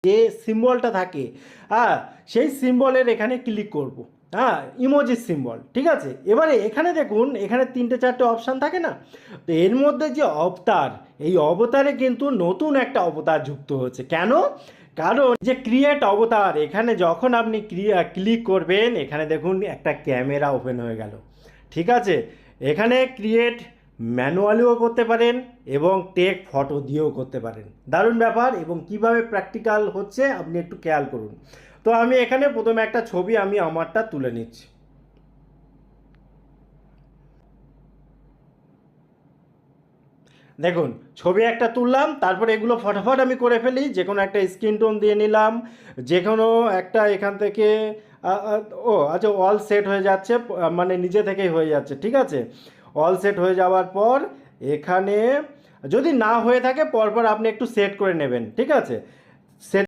যে সিম্বলটা থাকে, হ্যাঁ, সেই সিম্বলের এখানে ক্লিক করব। হ্যাঁ, ইমোজি সিম্বল, ঠিক আছে। এবারে এখানে দেখুন, এখানে 3-4টে অপশান থাকে না, তো এর মধ্যে যে অবতার, এই অবতারে কিন্তু নতুন একটা অবতার যুক্ত হচ্ছে। কেন? কারণ যে ক্রিয়েট অবতার, এখানে যখন আপনি ক্লিক করবেন, এখানে দেখুন একটা ক্যামেরা ওপেন হয়ে গেল, ঠিক আছে। এখানে ক্রিয়েট ম্যানুয়ালিও করতে পারেন এবং টেক ফটো দিয়েও করতে পারেন। দারুণ ব্যাপার। এবং কিভাবে প্র্যাকটিক্যাল হচ্ছে আপনি একটু খেয়াল করুন। তো আমি এখানে প্রথমে একটা ছবি আমি আমারটা তুলে নিচ্ছি। দেখুন, ছবি একটা তুললাম, তারপরে এগুলো ফটাফট আমি করে ফেলি। যে কোনো একটা স্ক্রিন টোন দিয়ে নিলাম, যে কোনো একটা এখান থেকে। আ, আ, ও আচ্ছা, অল সেট হয়ে যাচ্ছে, মানে নিজে থেকেই হয়ে যাচ্ছে, ঠিক আছে। অল সেট হয়ে যাওয়ার পর এখানে যদি না হয়ে থাকে, পরপর আপনি একটু সেট করে নেবেন, ঠিক আছে। সেট